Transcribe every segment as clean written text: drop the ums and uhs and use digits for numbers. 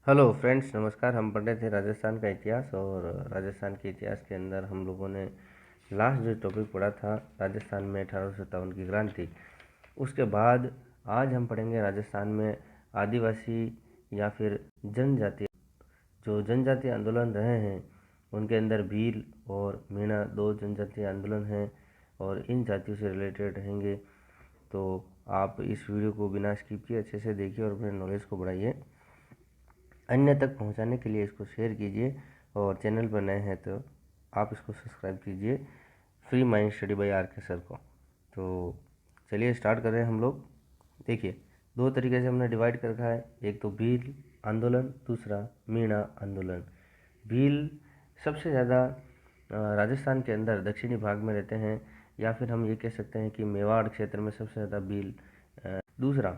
Hello friends, नमस्कार। हम पढ़ रहे थे राजस्थान का इतिहास, और राजस्थान के इतिहास के अंदर हम लोगों ने लास्ट जो टॉपिक पढ़ा था राजस्थान में 1857 की क्रांति। उसके बाद आज हम पढ़ेंगे राजस्थान में आदिवासी या फिर जनजाति, जो जनजातीय आंदोलन रहे हैं उनके अंदर भील और मीणा दो जनजातीय आंदोलन हैं और इन जातियों से रिलेटेड रहेंगे। तो आप इस वीडियो को बिना स्किप किए अच्छे से देखिए और अपने नॉलेज को बढ़ाइए। अन्य तक पहुंचाने के लिए इसको शेयर कीजिए, और चैनल पर नए हैं तो आप इसको सब्सक्राइब कीजिए, free mind study by R K sir को। तो चलिए स्टार्ट कर रहे हैं हम लोग। देखिए, दो तरीके से हमने डिवाइड कर रखा है, एक तो भील आंदोलन, दूसरा मीणा आंदोलन। भील सबसे ज़्यादा राजस्थान के अंदर दक्षिणी भाग में रहते हैं, या फिर हम ये कह सकते हैं कि मेवाड़ क्षेत्र में सबसे ज़्यादा भील। दूसरा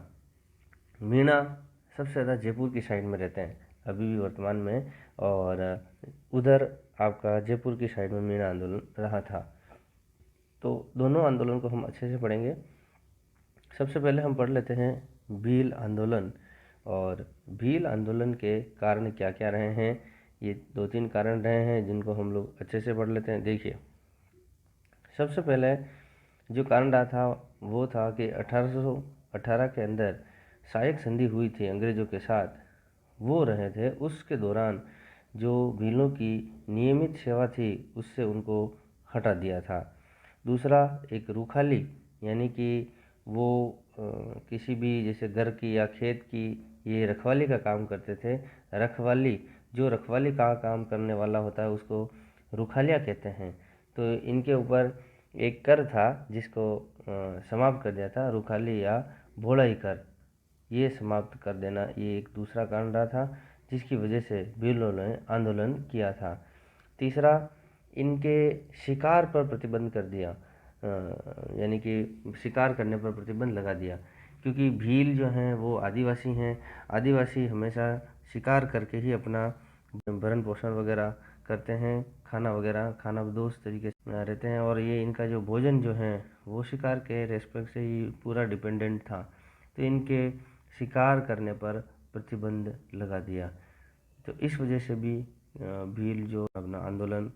मीणा सबसे ज़्यादा जयपुर की साइड में रहते हैं अभी भी वर्तमान में, और उधर आपका जयपुर की साइड में मीणा आंदोलन रहा था। तो दोनों आंदोलन को हम अच्छे से पढ़ेंगे। सबसे पहले हम पढ़ लेते हैं भील आंदोलन। और भील आंदोलन के कारण क्या क्या रहे हैं, ये दो तीन कारण रहे हैं जिनको हम लोग अच्छे से पढ़ लेते हैं। देखिए, सबसे पहले जो कारण रहा था वो था कि 1818 के अंदर सहायक संधि हुई थी अंग्रेज़ों के साथ, वो रहे थे। उसके दौरान जो भीलों की नियमित सेवा थी उससे उनको हटा दिया था। दूसरा, एक रूखाली, यानी कि वो किसी भी जैसे घर की या खेत की ये रखवाली का काम करते थे। रखवाली, जो रखवाली का काम करने वाला होता है उसको रुखालिया कहते हैं। तो इनके ऊपर एक कर था जिसको समाप्त कर दिया था, रुखाली या भोड़ाई कर, ये समाप्त कर देना, ये एक दूसरा कारण रहा था जिसकी वजह से भीलों ने आंदोलन किया था। तीसरा, इनके शिकार पर प्रतिबंध कर दिया, यानी कि शिकार करने पर प्रतिबंध लगा दिया, क्योंकि भील जो हैं वो आदिवासी हैं। आदिवासी हमेशा शिकार करके ही अपना भरण पोषण वगैरह करते हैं, खाना वगैरह खानाबदोश तरीके से रहते हैं, और ये इनका जो भोजन जो है वो शिकार के रेस्पेक्ट से ही पूरा डिपेंडेंट था। तो इनके शिकार करने पर प्रतिबंध लगा दिया। तो इस वजह से भी भील जो अपना आंदोलन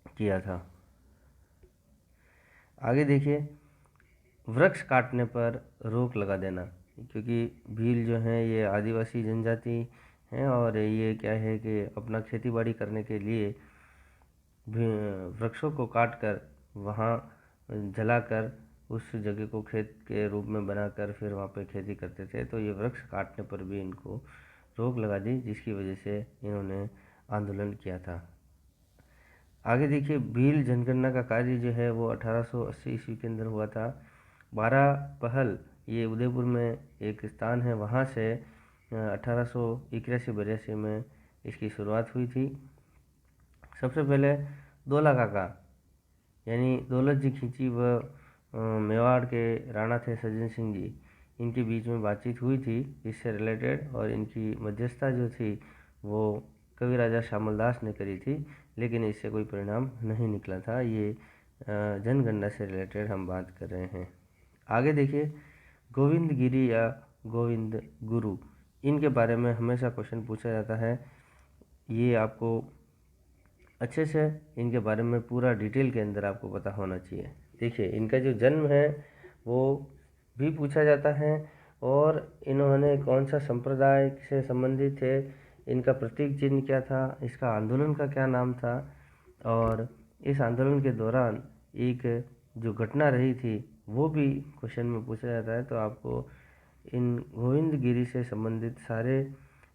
किया था। आगे देखिए, वृक्ष काटने पर रोक लगा देना, क्योंकि भील जो हैं ये आदिवासी जनजाति हैं, और ये क्या है कि अपना खेती बाड़ी करने के लिए वृक्षों को काट कर वहाँ जलाकर उस जगह को खेत के रूप में बनाकर फिर वहाँ पे खेती करते थे। तो ये वृक्ष काटने पर भी इनको रोक लगा दी, जिसकी वजह से इन्होंने आंदोलन किया था। आगे देखिए, भील जनगणना का कार्य जो है वो 1880 ईस्वी के अंदर हुआ था। 12 पहल, ये उदयपुर में एक स्थान है, वहाँ से 1881-82 में इसकी शुरुआत हुई थी। सबसे पहले दौला काका यानी दौलत जी खींची व मेवाड़ के राणा थे सज्जन सिंह जी, इनके बीच में बातचीत हुई थी इससे रिलेटेड, और इनकी मध्यस्थता जो थी वो कवि राजा श्यामल दास ने करी थी, लेकिन इससे कोई परिणाम नहीं निकला था। ये जनगणना से रिलेटेड हम बात कर रहे हैं। आगे देखिए, गोविंद गिरी या गोविंद गुरु, इनके बारे में हमेशा क्वेश्चन पूछा जाता है। ये आपको अच्छे से इनके बारे में पूरा डिटेल के अंदर आपको पता होना चाहिए। देखिए, इनका जो जन्म है वो भी पूछा जाता है, और इन्होंने कौन सा संप्रदाय से संबंधित थे, इनका प्रतीक चिन्ह क्या था, इसका आंदोलन का क्या नाम था, और इस आंदोलन के दौरान एक जो घटना रही थी वो भी क्वेश्चन में पूछा जाता है। तो आपको इन गोविंद गिरी से संबंधित सारे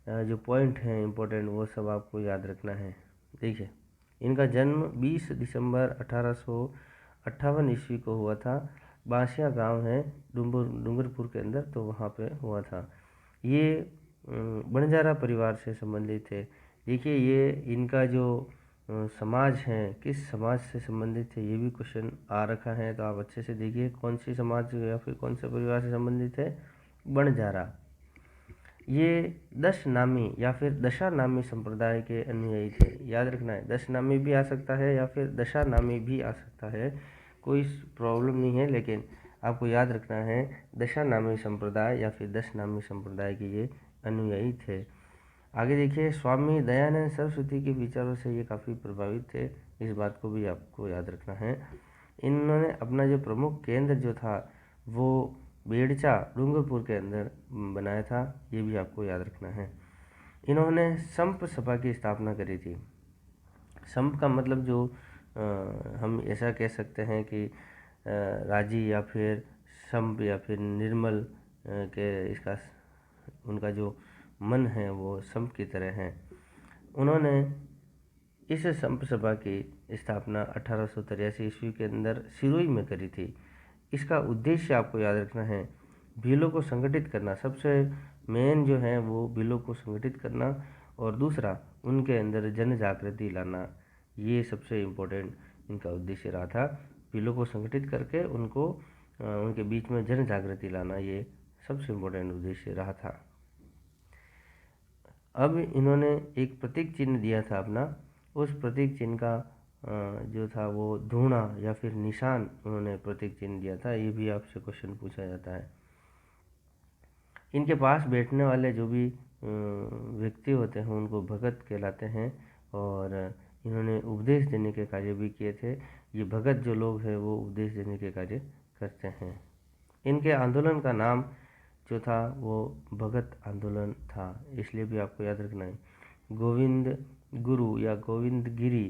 जो पॉइंट हैं इम्पोर्टेंट, वो सब आपको याद रखना है। देखिए, इनका जन्म 20 दिसंबर 1858 ईस्वी को हुआ था। बांसिया गांव है डूंगरपुर के अंदर, तो वहाँ पे हुआ था। ये बंजारा परिवार से संबंधित थे। देखिए, ये इनका जो समाज है किस समाज से संबंधित है ये भी क्वेश्चन आ रखा है, तो आप अच्छे से देखिए कौन सी समाज या फिर कौन से परिवार से संबंधित है। बंजारा, ये दश नामी या फिर दशा नामी संप्रदाय के अनुयायी थे। याद रखना है, दश नामी भी आ सकता है या फिर दशा नामी भी आ सकता है, कोई प्रॉब्लम नहीं है, लेकिन आपको याद रखना है दशा नामी संप्रदाय या फिर दश नामी संप्रदाय के ये अनुयायी थे। आगे देखिए, स्वामी दयानंद सरस्वती के विचारों से ये काफ़ी प्रभावित थे, इस बात को भी आपको याद रखना है। इन्होंने अपना जो प्रमुख केंद्र जो था वो बेड़चा डूंगरपुर के अंदर बनाया था, ये भी आपको याद रखना है। इन्होंने संप सभा की स्थापना करी थी। संप का मतलब जो हम ऐसा कह सकते हैं कि राजी या फिर संप या फिर निर्मल के इसका उनका जो मन है वो संप की तरह है। उन्होंने इस संप सभा की स्थापना 1883 ईस्वी के अंदर सिरोही में करी थी। इसका उद्देश्य आपको याद रखना है, भीलों को संगठित करना। सबसे मेन जो है वो भीलों को संगठित करना, और दूसरा उनके अंदर जन जागृति लाना। ये सबसे इम्पोर्टेंट इनका उद्देश्य रहा था, भीलों को संगठित करके उनको उनके बीच में जन जागृति लाना, ये सबसे इम्पोर्टेंट उद्देश्य रहा था। अब इन्होंने एक प्रतीक चिन्ह दिया था अपना, उस प्रतीक चिन्ह का जो था वो धूणा या फिर निशान उन्होंने प्रतीक चिन्ह दिया था। ये भी आपसे क्वेश्चन पूछा जाता है। इनके पास बैठने वाले जो भी व्यक्ति होते हैं उनको भगत कहलाते हैं, और इन्होंने उपदेश देने के कार्य भी किए थे। ये भगत जो लोग हैं वो उपदेश देने के कार्य करते हैं। इनके आंदोलन का नाम जो था वो भगत आंदोलन था, इसलिए भी आपको याद रखना है। गोविंद गुरु या गोविंद गिरी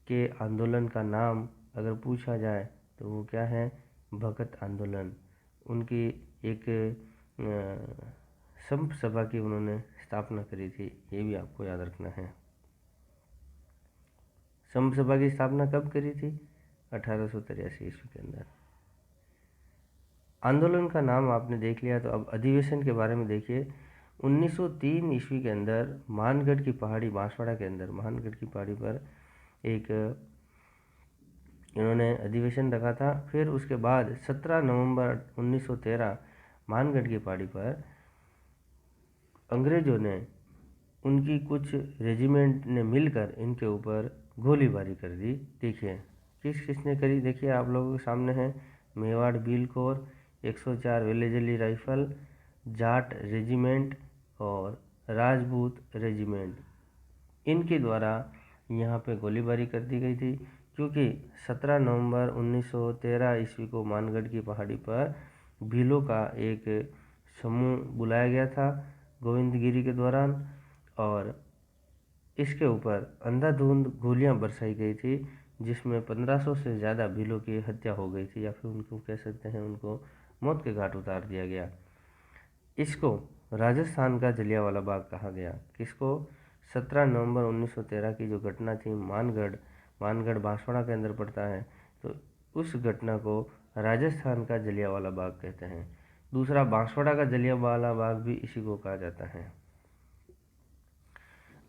के आंदोलन का नाम अगर पूछा जाए तो वो क्या है, भगत आंदोलन। उनकी एक संप सभा की उन्होंने स्थापना करी थी, ये भी आपको याद रखना है। संप सभा की स्थापना कब करी थी, 1883 ईस्वी के अंदर। आंदोलन का नाम आपने देख लिया, तो अब अधिवेशन के बारे में देखिए। 1903 ईस्वी के अंदर मानगढ़ की पहाड़ी, बांसवाड़ा के अंदर मानगढ़ की पहाड़ी पर एक इन्होंने अधिवेशन रखा था। फिर उसके बाद 17 नवंबर 1913 मानगढ़ की पहाड़ी पर अंग्रेजों ने, उनकी कुछ रेजिमेंट ने मिलकर इनके ऊपर गोलीबारी कर दी। देखिए किस किसने करी, देखिए आप लोगों के सामने है। Mewar Bhil corps, 104 Wellesley rifle, Jat regiment और राजपूत रेजिमेंट, इनके द्वारा यहाँ पे गोलीबारी कर दी गई थी। क्योंकि 17 नवंबर 1913 ईस्वी को मानगढ़ की पहाड़ी पर भीलों का एक समूह बुलाया गया था गोविंदगिरी के दौरान, और इसके ऊपर अंधाधुंध गोलियां बरसाई गई थी, जिसमें 1500 से ज़्यादा भीलों की हत्या हो गई थी, या फिर उनको कह सकते हैं उनको मौत के घाट उतार दिया गया। इसको राजस्थान का जलियांवाला बाग कहा गया। किसको, 17 नवंबर 1913 की जो घटना थी, मानगढ़ बांसवाड़ा के अंदर पड़ता है, तो उस घटना को राजस्थान का जलियांवाला बाग कहते हैं। दूसरा, बांसवाड़ा का जलियांवाला बाग भी इसी को कहा जाता है।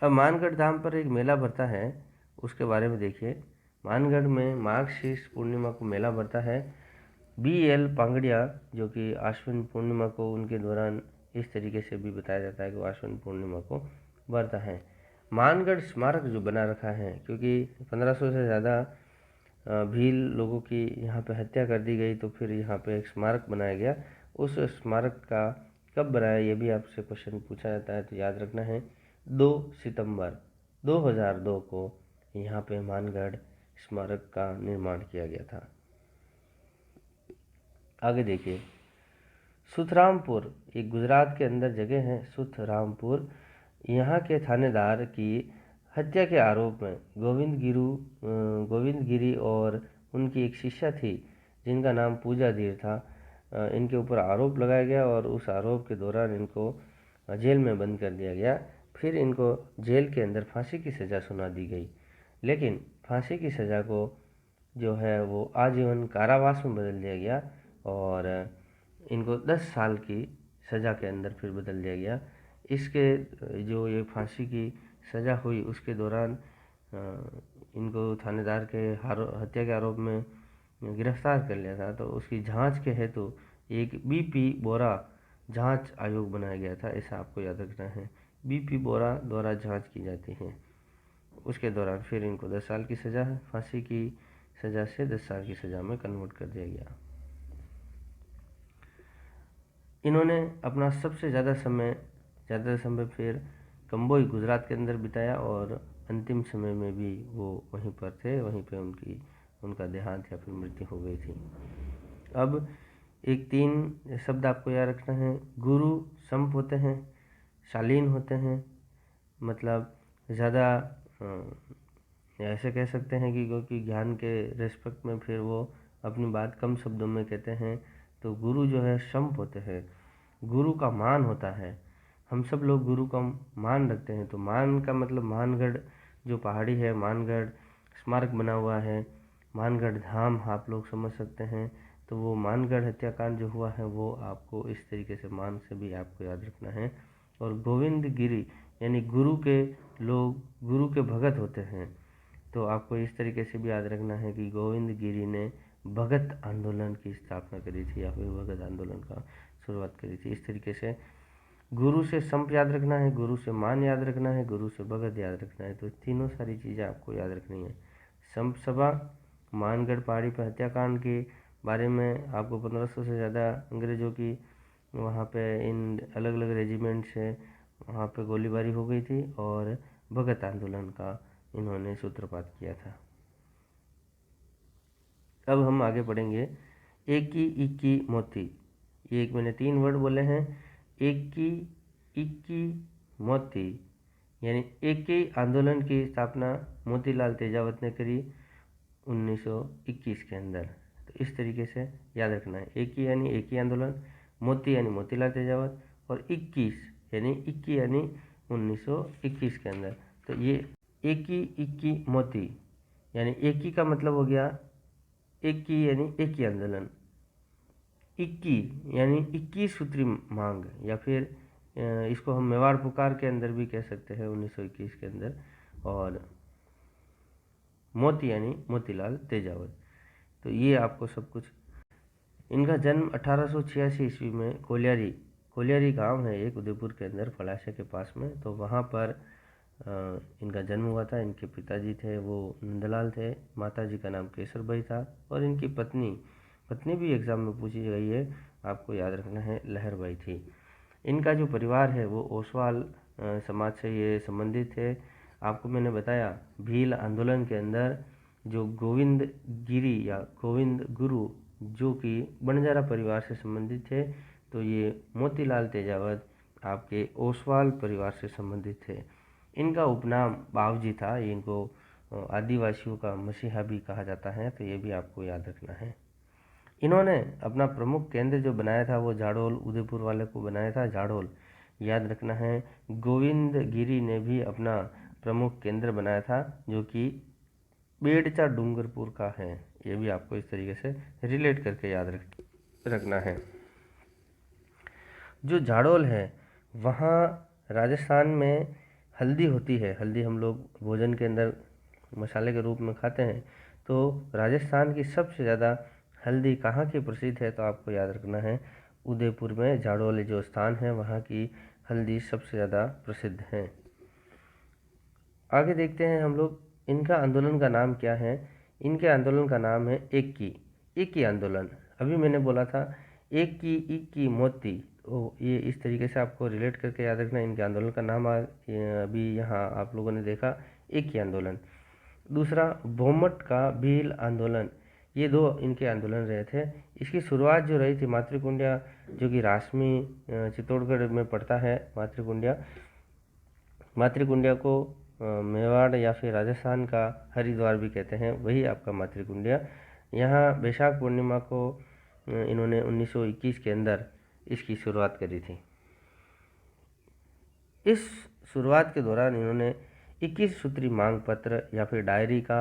अब मानगढ़ धाम पर एक मेला भरता है, उसके बारे में देखिए। मानगढ़ में माघ शीर्ष पूर्णिमा को मेला भरता है। BL पांगड़िया, जो कि आश्विन पूर्णिमा को उनके दौरान इस तरीके से भी बताया जाता है कि वो आश्विन पूर्णिमा को भरता है। मानगढ़ स्मारक जो बना रखा है, क्योंकि 1500 से ज़्यादा भील लोगों की यहाँ पे हत्या कर दी गई, तो फिर यहाँ पे एक स्मारक बनाया गया। उस स्मारक का कब बनाया, ये भी आपसे क्वेश्चन पूछा जाता है, तो याद रखना है 2 सितंबर 2002 को यहाँ पे मानगढ़ स्मारक का निर्माण किया गया था। आगे देखिए, सुथरामपुर, एक गुजरात के अंदर जगह है सुथरामपुर। यहाँ के थानेदार की हत्या के आरोप में गोविंद गिरी और उनकी एक शिष्या थी जिनका नाम पूजा धीर था, इनके ऊपर आरोप लगाया गया, और उस आरोप के दौरान इनको जेल में बंद कर दिया गया। फिर इनको जेल के अंदर फांसी की सज़ा सुना दी गई, लेकिन फांसी की सज़ा को जो है वो आजीवन कारावास में बदल दिया गया, और इनको 10 साल की सज़ा के अंदर फिर बदल दिया गया। इसके जो ये फांसी की सज़ा हुई उसके दौरान इनको थानेदार के हत्या के आरोप में गिरफ्तार कर लिया था, तो उसकी जांच के हेतु एक BP बोरा जांच आयोग बनाया गया था, ऐसा आपको याद रखना है। BP बोरा द्वारा जांच की जाती है। उसके दौरान फिर इनको 10 साल की सज़ा है, फांसी की सज़ा से 10 साल की सज़ा में कन्वर्ट कर दिया गया। इन्होंने अपना सबसे ज़्यादा समय फिर कंबोई गुजरात के अंदर बिताया और अंतिम समय में भी वो वहीं पर थे, वहीं पे उनका देहांत या फिर मृत्यु हो गई थी। अब एक 3 शब्द आपको याद रखना है। गुरु संप होते हैं, शालीन होते हैं, मतलब ज़्यादा ऐसे कह सकते हैं कि क्योंकि ज्ञान के रेस्पेक्ट में फिर वो अपनी बात कम शब्दों में कहते हैं। तो गुरु जो है संप होते हैं, गुरु का मान होता है। हम सब लोग गुरु का मान रखते हैं। तो मान का मतलब मानगढ़ जो पहाड़ी है, मानगढ़ स्मारक बना हुआ है, मानगढ़ धाम आप लोग समझ सकते हैं। तो वो मानगढ़ हत्याकांड जो हुआ है वो आपको इस तरीके से मान से भी आपको याद रखना है। और गोविंद गिरी यानी गुरु के लोग गुरु के भगत होते हैं। तो आपको इस तरीके से भी याद रखना है कि गोविंद गिरी ने भगत आंदोलन की स्थापना करी थी या फिर भगत आंदोलन का शुरुआत करी थी। इस तरीके से गुरु से संप याद रखना है, गुरु से मान याद रखना है, गुरु से भगत याद रखना है। तो तीनों सारी चीज़ें आपको याद रखनी है। संप सभा, मानगढ़ पहाड़ी पर हत्याकांड के बारे में आपको 1500 से ज़्यादा अंग्रेज़ों की वहाँ पे इन अलग अलग रेजिमेंट से वहाँ पे गोलीबारी हो गई थी और भगत आंदोलन का इन्होंने सूत्रपात किया था। अब हम आगे पढ़ेंगे एकी इक्की मोती। ये एक मैंने 3 वर्ड बोले हैं, एकी इक्की मोती, यानी एक ही आंदोलन की स्थापना मोतीलाल तेजावत ने करी 1921 के अंदर। तो इस तरीके से याद रखना है। एक ही यानी एक ही आंदोलन, मोती यानी मोतीलाल तेजावत, और 21 यानी 21 यानी 1921 के अंदर। तो ये एक ही इक्की मोती यानी एक ही का मतलब हो गया एक ही यानी एक ही आंदोलन, 21 यानी 21 सूत्री मांग, या फिर इसको हम मेवाड़ पुकार के अंदर भी कह सकते हैं 1921 के अंदर, और मोती यानी मोतीलाल तेजावत। तो ये आपको सब कुछ। इनका जन्म 1886 ईस्वी में कोलियारी गांव है एक उदयपुर के अंदर फलाशा के पास में। तो वहाँ पर इनका जन्म हुआ था। इनके पिताजी थे वो नंदलाल थे, माताजी का नाम केसरबाई था, और इनकी पत्नी भी एग्ज़ाम में पूछी गई है, आपको याद रखना है, लहरबाई थी। इनका जो परिवार है वो ओसवाल समाज से ये संबंधित है। आपको मैंने बताया भील आंदोलन के अंदर जो गोविंद गिरी या गोविंद गुरु जो कि बंजारा परिवार से संबंधित थे, तो ये मोतीलाल तेजावत आपके ओसवाल परिवार से संबंधित थे। इनका उपनाम बावजी था। इनको आदिवासियों का मसीहा भी कहा जाता है। तो ये भी आपको याद रखना है। इन्होंने अपना प्रमुख केंद्र जो बनाया था वो झाड़ोल, उदयपुर वाले को बनाया था झाड़ोल, याद रखना है। गोविंद गिरी ने भी अपना प्रमुख केंद्र बनाया था जो कि बेड़चा डूंगरपुर का है। ये भी आपको इस तरीके से रिलेट करके याद रखना है। जो झाड़ोल है वहाँ राजस्थान में हल्दी होती है। हल्दी हम लोग भोजन के अंदर मसाले के रूप में खाते हैं। तो राजस्थान की सबसे ज़्यादा हल्दी कहाँ की प्रसिद्ध है, तो आपको याद रखना है उदयपुर में झाड़ोल जो स्थान है वहाँ की हल्दी सबसे ज़्यादा प्रसिद्ध है। आगे देखते हैं हम लोग इनका आंदोलन का नाम क्या है। इनके आंदोलन का नाम है एक की आंदोलन। अभी मैंने बोला था एक की मोती, तो ये इस तरीके से आपको रिलेट करके याद रखना। इनके आंदोलन का नाम अभी यहाँ आप लोगों ने देखा एक ही आंदोलन। दूसरा भोमट का भील आंदोलन, ये 2 इनके आंदोलन रहे थे। इसकी शुरुआत जो रही थी मातृकुंडिया जो कि रासमी चित्तौड़गढ़ में पड़ता है। मातृकुंडिया को मेवाड़ या फिर राजस्थान का हरिद्वार भी कहते हैं, वही आपका मातृकुंडिया। यहाँ बैसाख पूर्णिमा को इन्होंने 1921 के अंदर इसकी शुरुआत करी थी। इस शुरुआत के दौरान इन्होंने 21 सूत्री मांग पत्र या फिर डायरी का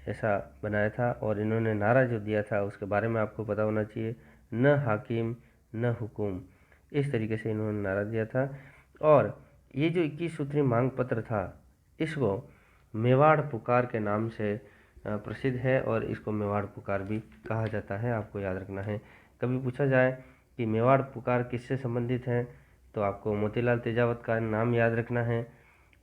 ऐसा बनाया था, और इन्होंने नारा जो दिया था उसके बारे में आपको पता होना चाहिए, न हाकिम न हुकुम। इस तरीके से इन्होंने नारा दिया था। और ये जो 21 सूत्री मांग पत्र था इसको मेवाड़ पुकार के नाम से प्रसिद्ध है, और इसको मेवाड़ पुकार भी कहा जाता है, आपको याद रखना है। कभी पूछा जाए कि मेवाड़ पुकार किससे संबंधित है, तो आपको मोतीलाल तेजावत का नाम याद रखना है,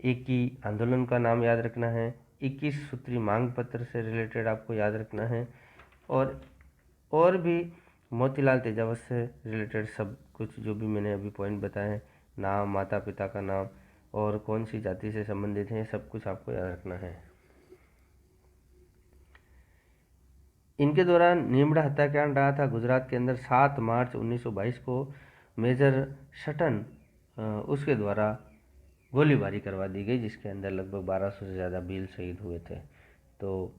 एक ही आंदोलन का नाम याद रखना है, 21 सूत्री मांग पत्र से रिलेटेड आपको याद रखना है, और भी मोतीलाल तेजावत से रिलेटेड सब कुछ जो भी मैंने अभी पॉइंट बताए हैं, नाम, माता पिता का नाम, और कौन सी जाति से संबंधित हैं, सब कुछ आपको याद रखना है। इनके दौरान नीमड़ा हत्याकांड रहा था गुजरात के अंदर। 7 मार्च 1922 को मेजर सटन उसके द्वारा गोलीबारी करवा दी गई, जिसके अंदर लगभग 1200 से ज़्यादा भील शहीद हुए थे। तो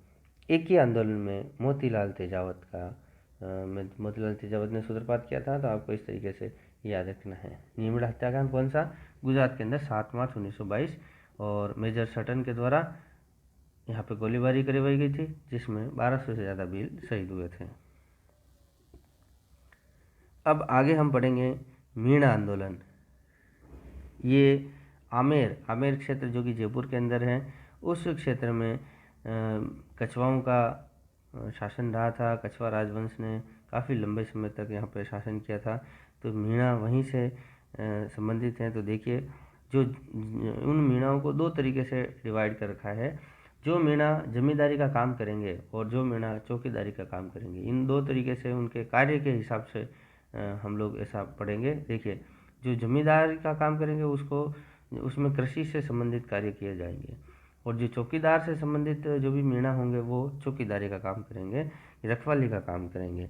एक ही आंदोलन में मोतीलाल तेजावत ने सूत्रपात किया था, तो आपको इस तरीके से याद रखना है। नीमड़ा हत्याकांड कौन सा? गुजरात के अंदर 7 मार्च 1922, और मेजर सटन के द्वारा यहाँ पे गोलीबारी करवाई गई थी, जिसमें 1200 से ज़्यादा भील शहीद हुए थे। अब आगे हम पढ़ेंगे मीणा आंदोलन। ये आमेर क्षेत्र जो कि जयपुर के अंदर है, उस क्षेत्र में कछवाओं का शासन रहा था। कछवा राजवंश ने काफ़ी लंबे समय तक यहाँ पर शासन किया था, तो मीणा वहीं से संबंधित हैं। तो देखिए, जो उन मीणाओं को 2 तरीके से डिवाइड कर रखा है। जो मीणा जमींदारी का काम करेंगे और जो मीणा चौकीदारी का काम करेंगे, इन 2 तरीके से उनके कार्य के हिसाब से हम लोग ऐसा पढ़ेंगे। देखिए, जो जमींदारी का काम करेंगे उसमें कृषि से संबंधित कार्य किए जाएंगे, और जो चौकीदार से संबंधित जो भी मीणा होंगे वो चौकीदारी का काम करेंगे, रखवाली का काम करेंगे।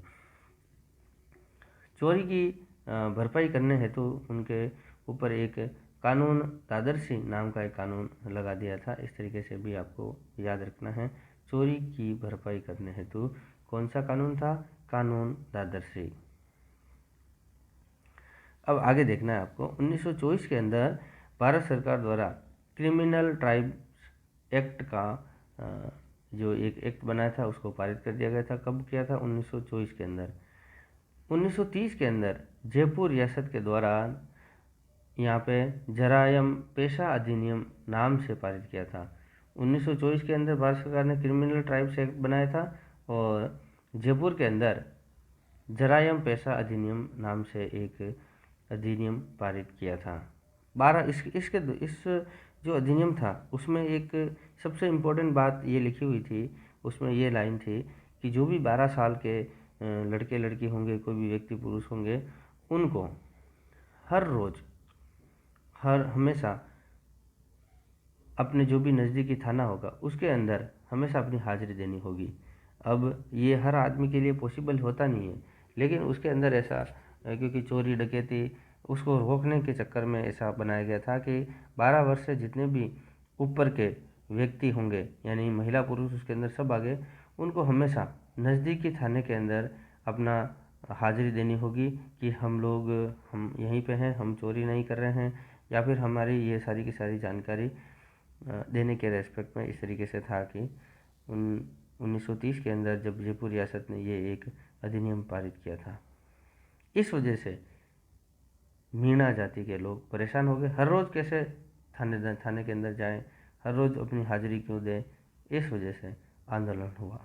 चोरी की भरपाई करने हेतु उनके ऊपर एक कानून दादरसी नाम का एक कानून लगा दिया था। इस तरीके से भी आपको याद रखना है। चोरी की भरपाई करने हेतु कौन सा कानून था? कानून दादरसी। अब आगे देखना है आपको। 1924 के अंदर भारत सरकार द्वारा क्रिमिनल ट्राइब्स एक्ट का जो एक एक्ट बनाया था, उसको पारित कर दिया गया था। कब किया था? 1924 के अंदर। 1930 के अंदर जयपुर रियासत के द्वारा यहाँ पे जरायम पेशा अधिनियम नाम से पारित किया था। 1924 के अंदर भारत सरकार ने क्रिमिनल ट्राइब्स एक्ट बनाया था, और जयपुर के अंदर जरायम पेशा अधिनियम नाम से एक अधिनियम पारित किया था। इस जो अधिनियम था उसमें एक सबसे इम्पोर्टेंट बात ये लिखी हुई थी, उसमें ये लाइन थी कि जो भी 12 साल के लड़के लड़की होंगे, कोई भी व्यक्ति पुरुष होंगे, उनको हर रोज़ हमेशा अपने जो भी नज़दीकी थाना होगा उसके अंदर हमेशा अपनी हाजिरी देनी होगी। अब ये हर आदमी के लिए पॉसिबल होता नहीं है, लेकिन उसके अंदर ऐसा, क्योंकि चोरी डकैती उसको रोकने के चक्कर में ऐसा बनाया गया था कि 12 वर्ष से जितने भी ऊपर के व्यक्ति होंगे, यानी महिला पुरुष उसके अंदर सब आगे, उनको हमेशा नज़दीकी थाने के अंदर अपना हाजिरी देनी होगी कि हम यहीं पे हैं, हम चोरी नहीं कर रहे हैं, या फिर हमारी ये सारी की सारी जानकारी देने के रेस्पेक्ट में। इस तरीके से था कि 1930 के अंदर जब जयपुर रियासत ने ये एक अधिनियम पारित किया था, इस वजह से मीणा जाति के लोग परेशान हो गए। हर रोज़ कैसे थाने के अंदर जाएं, हर रोज़ अपनी हाजिरी क्यों दें, इस वजह से आंदोलन हुआ।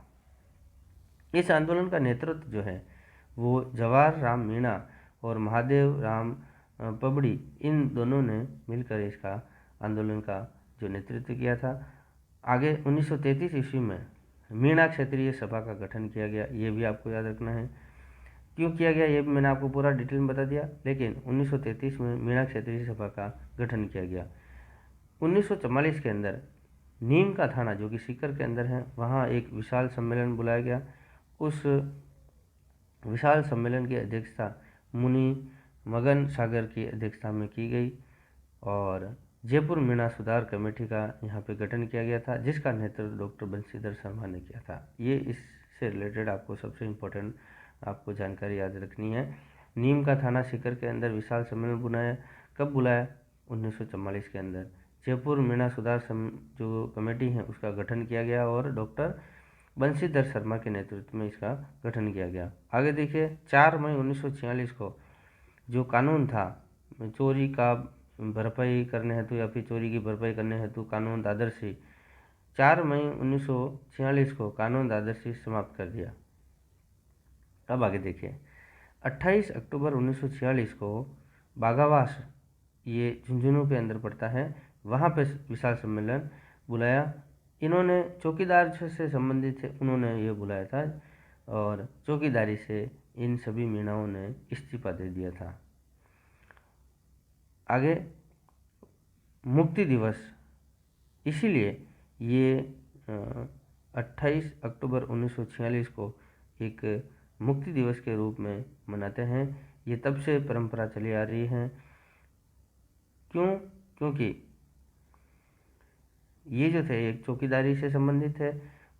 इस आंदोलन का नेतृत्व जो है वो जवाहर राम मीणा और महादेव राम पबड़ी, इन दोनों ने मिलकर इसका आंदोलन का जो नेतृत्व किया था। आगे 1933 ईस्वी में मीणा क्षेत्रीय सभा का गठन किया गया। ये भी आपको याद रखना है। क्यों किया गया ये भी मैंने आपको पूरा डिटेल में बता दिया, लेकिन 1933 में मीणा क्षेत्रीय सभा का गठन किया गया। 1944 के अंदर नीम का थाना जो कि सीकर के अंदर है, वहाँ एक विशाल सम्मेलन बुलाया गया। उस विशाल सम्मेलन की अध्यक्षता मुनि मगन सागर की अध्यक्षता में की गई, और जयपुर मीणा सुधार कमेटी का यहाँ पे गठन किया गया था, जिसका नेतृत्व डॉक्टर बंशीधर शर्मा ने किया था। ये इससे रिलेटेड आपको सबसे इम्पोर्टेंट आपको जानकारी याद रखनी है। नीम का थाना सीकर के अंदर विशाल सम्मेलन बुलाया। कब बुलाया? 1944 के अंदर। जयपुर मीणा सुधार जो कमेटी है उसका गठन किया गया, और डॉक्टर बंशीधर शर्मा के नेतृत्व में इसका गठन किया गया। आगे देखिए, 4 मई 1946 को जो कानून था चोरी का भरपाई करने हेतु या फिर चोरी की भरपाई करने हेतु कानून दादरसी, 4 मई 1946 को कानून दादरसी समाप्त कर दिया। अब आगे देखिए, 28 अक्टूबर 1946 को बाघावास, ये झुंझुनू के अंदर पड़ता है, वहाँ पे विशाल सम्मेलन बुलाया। इन्होंने चौकीदार से संबंधित थे, उन्होंने ये बुलाया था, और चौकीदारी से इन सभी मीणाओं ने इस्तीफा दे दिया था। आगे मुक्ति दिवस, इसीलिए ये 28 अक्टूबर 1946 को एक मुक्ति दिवस के रूप में मनाते हैं। ये तब से परंपरा चली आ रही है। क्योंकि ये जो थे एक चौकीदारी से संबंधित है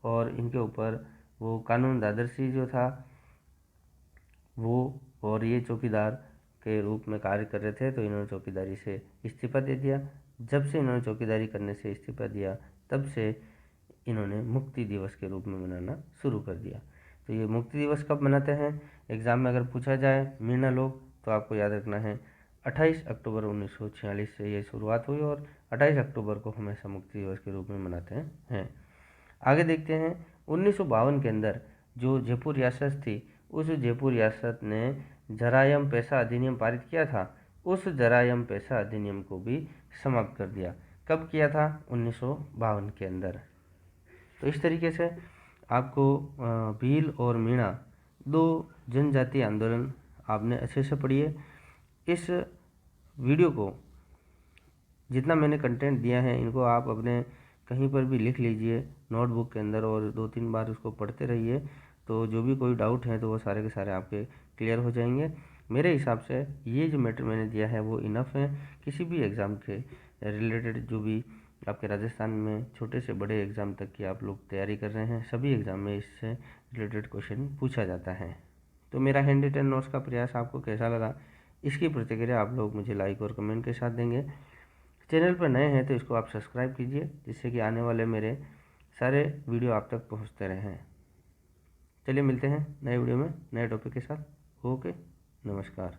और इनके ऊपर वो कानून दादरसी जो था वो, और ये चौकीदार के रूप में कार्य कर रहे थे, तो इन्होंने चौकीदारी से इस्तीफा दे दिया। जब से इन्होंने चौकीदारी करने से इस्तीफा दिया तब से इन्होंने मुक्ति दिवस के रूप में मनाना शुरू कर दिया। तो ये मुक्ति दिवस कब मनाते हैं, एग्ज़ाम में अगर पूछा जाए मीणा लोग, तो आपको याद रखना है 28 अक्टूबर 1946 से ये शुरुआत हुई और 28 अक्टूबर को हमेशा मुक्ति दिवस के रूप में मनाते हैं। आगे देखते हैं 1952 के अंदर जो जयपुर रियासत थी, उस जयपुर रियासत ने जरायम पेशा अधिनियम पारित किया था। उस जरायम पेशा अधिनियम को भी समाप्त कर दिया। कब किया था? 1952 के अंदर। तो इस तरीके से आपको भील और मीणा दो जनजातीय आंदोलन आपने अच्छे से पढ़िए। इस वीडियो को जितना मैंने कंटेंट दिया है इनको आप अपने कहीं पर भी लिख लीजिए नोटबुक के अंदर और 2-3 बार उसको पढ़ते रहिए, तो जो भी कोई डाउट है तो वो सारे के सारे आपके क्लियर हो जाएंगे। मेरे हिसाब से ये जो मैटर मैंने दिया है वो इनफ है। किसी भी एग्ज़ाम के रिलेटेड जो भी आपके राजस्थान में छोटे से बड़े एग्ज़ाम तक की आप लोग तैयारी कर रहे हैं, सभी एग्ज़ाम में इससे रिलेटेड क्वेश्चन पूछा जाता है। तो मेरा हैंड रिटन नोट्स का प्रयास आपको कैसा लगा, इसकी प्रतिक्रिया आप लोग मुझे लाइक और कमेंट के साथ देंगे। चैनल पर नए हैं तो इसको आप सब्सक्राइब कीजिए, जिससे कि आने वाले मेरे सारे वीडियो आप तक पहुंचते रहें। चलिए मिलते हैं नए वीडियो में नए टॉपिक के साथ। ओके, नमस्कार।